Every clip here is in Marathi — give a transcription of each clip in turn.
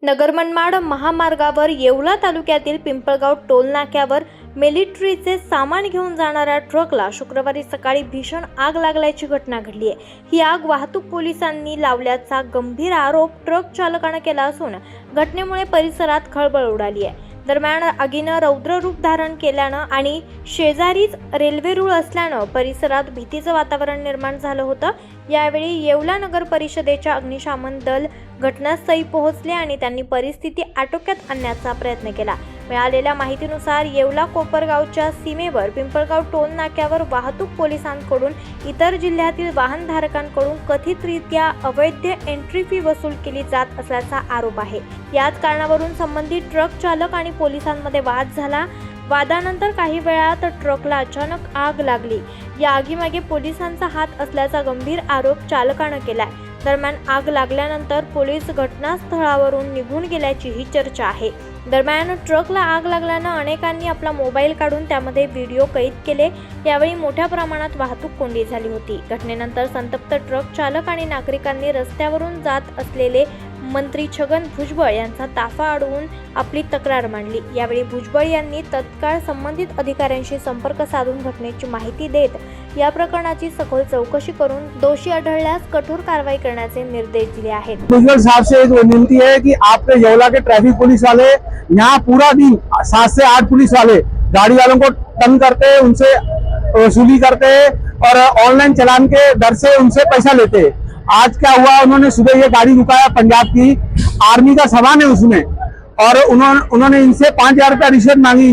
नगर मनमाड महामार्गावर येवला तालुक्यातील पिंपळगाव टोल नाक्यावर मिलिटरीचे सामान घेऊन जाणाऱ्या ट्रकला शुक्रवारी सकाळी भीषण आग लागल्याची घटना घडली आहे। ही आग वाहतूक पोलिसांनी लावल्याचा गंभीर आरोप ट्रक चालकाने केला असून घटनेमुळे परिसरात खळबळ उडाली आहे। दरम्यान आगीनं रौद्र रूप धारण केल्यानं आणि शेजारीच रेल्वे रूळ असल्यानं परिसरात भीतीचं वातावरण निर्माण झालं होतं। यावेळी येवला नगर परिषदेच्या अग्निशमन दल घटनास्थळी पोहोचले आणि त्यांनी परिस्थिती आटोक्यात आणण्याचा प्रयत्न केला। मिळालेल्या माहितीनुसार येवला कोपरगावच्या सीमेवर पिंपळगाव टोल नाक्यावर वाहतूक पोलिसांकडून इतर जिल्ह्यातील वाहनधारकांकडून कथितरित्या अवैध एंट्री फी वसूल केली जात असल्याचा आरोप आहे। याच कारणावरून संबंधित ट्रक चालक आणि पोलिसांमध्ये वाद झाला। वादानंतर काही वेळात ट्रकला अचानक आग लागली। या आगीमागे पोलिसांचा हात असल्याचा गंभीर आरोप चालकाने केलाय। दरम्यान आग लागल्यानंतर पोलीस घटनास्थळावरून निघून गेल्याचीही चर्चा आहे। दरम्यान ट्रकला आग लागल्यानं अनेकांनी आपला मोबाईल काढून त्यामध्ये व्हिडिओ कैद केले। यावेळी मोठ्या प्रमाणात वाहतूक कोंडी झाली होती। घटनेनंतर संतप्त ट्रक चालक आणि नागरिकांनी रस्त्यावरून जात असलेले मंत्री छगन भुजबळ यांचा ताफा अडवून आपली तक्रार मांडली। यावेळी भुजबळ यांनी तत्काळ संबंधित अधिकाऱ्यांशी संपर्क साधून घटनेची माहिती देत या प्रकरणाची सखोल चौकशी करून दोषी आढळल्यास कठोर कारवाई करण्याचे निर्देश दिले आहेत। भुजबल साहब से एक विनती है कि आपके येवला के ट्रैफिक पुलिस वाले यहाँ पूरा दिन 7 से 8 पुलिस वाले गाड़ी वालों को तंग करते हैं, उनसे वसूली करते हैं और ऑनलाइन चलान के दर से उनसे पैसा लेते हैं। आज क्या हुआ, उन्होंने सुबह ये गाड़ी रुकाया, पंजाब की आर्मी का सामान है उसमें, और उन्होंने इनसे 5,000 रुपया रिश्वत मांगी।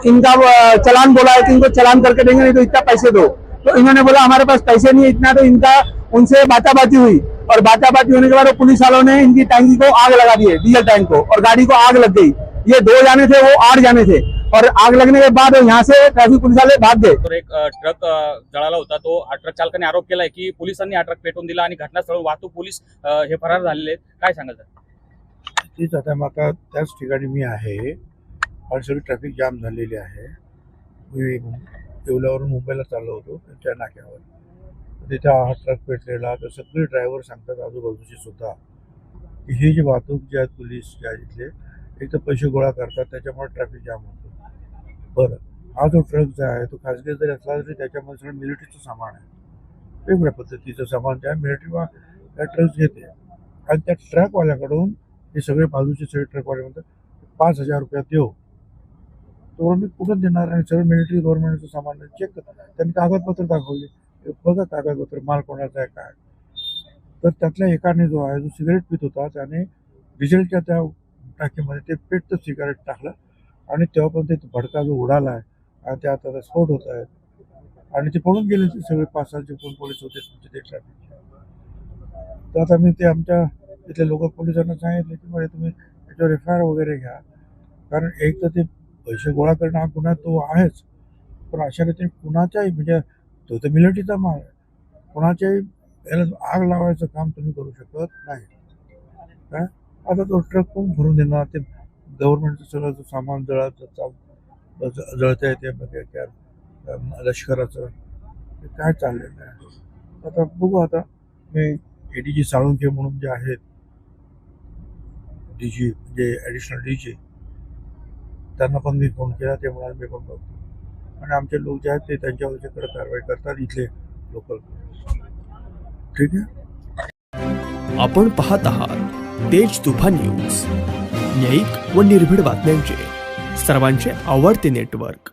इनका चलान बोला है कि इनको चलान करके देंगे, नहीं तो इतना पैसे दो। तो इन्होंने बोला हमारे पास पैसे नहीं है इतना। तो इनका उनसे बाताबाती हुई और बाताबाती होने के बाद पुलिस वालों ने इनकी टैंकी को आग लगा दी है, डीजल टैंक को, और गाड़ी को आग लग गई। ये 2 जाने थे, वो 8 जाने थे, और आग लगने के बाद यहाँ से ट्रैफिक पुलिस वाले भाग गए। तर एक ट्रक जळाला होता। तो ट्रक चालकाने आरोप केलाय की पोलिसांनी हा ट्रक पेटवून दिला आणि घटनास्थळावर वाहतूक पोलीस हे फरार झालेले आहेत। काय सांगाल सर? तेच आता मग आता त्याच ठिकाणी मी आहे आणि सगळी ट्रॅफिक जाम झालेली आहे। मी येवल्यावरून मुंबईला चाललो होतो त्या नाक्यावर, तिथे हा ट्रक पेटलेला। तर सगळे ड्रायव्हर सांगतात आजूबाजूचे सुद्धा की ही जी वाहतूक जे आहेत पोलीस जे आहेत इथले एक तर पैसे गोळा करतात, त्याच्यामुळे ट्रॅफिक जाम होतो। बरं, हा जो ट्रक जो आहे तो खाजगी जरी असला तरी त्याच्यामध्ये सगळं मिलिटरीचं सामान आहे, वेगवेगळ्या पद्धतीचं सामान जे आहे मिलिटरी त्या ट्रक घेते आणि त्या ट्रकवाल्याकडून हे सगळे बाजूचे सगळे ट्रकवाले म्हणतात 5,000 रुपये देऊ। तो मी कुठं देणार, आणि सगळं मिलिटरी गव्हर्नमेंटचं सामान चेक करतात। त्यांनी कागदपत्र दाखवले, बघा कागदपत्र माल कोणाचा आहे काय। तर त्यातल्या एकाने जो आहे जो सिगारेट पित होता त्याने डिझेलच्या त्या टाकीमध्ये ते पेटतं सिगारेट टाकलं आणि तेव्हापर्यंत ते भडका जो उडाला आहे आणि ते आता स्फोट होत आहे आणि ते पळून गेले ते सगळे 5-6 जे पोलीस होते ते ट्रॅफिकचे। तर आता मी ते आमच्या तिथल्या लोकल पोलिसांना सांगितलं की म्हणजे तुम्ही त्याच्यावर FIR वगैरे घ्या, कारण एक तर ते पैसे गोळा करणं हा गुन्हा तो आहेच, पण अशा रीतीने कुणाच्याही म्हणजे तो तर मिलिटरीचा माल आहे, कुणाच्याही याला आग लावायचं काम तुम्ही करू शकत नाही। काय आता तो ट्रक कोण भरून देणार? ते गव्हर्नमेंटचं सगळं जो सामान जळतं आहे ते त्या लष्कराचं काय चाललेलं आहे। आता बघू, आता मी ADG साळुंखे म्हणून जे आहेत DG म्हणजे ॲडिशनल DG त्यांना पण मी फोन केला, ते म्हणाले मी पण बघतो, आणि आमचे लोक जे आहेत ते त्यांच्याकडे कारवाई करतात इथले लोकल। ठीक आहे, आपण पाहत आहात तेज तुफान न्यूज, न्यायिक व निर्भीड बातम्यांचे सर्वांचे आवडते नेटवर्क।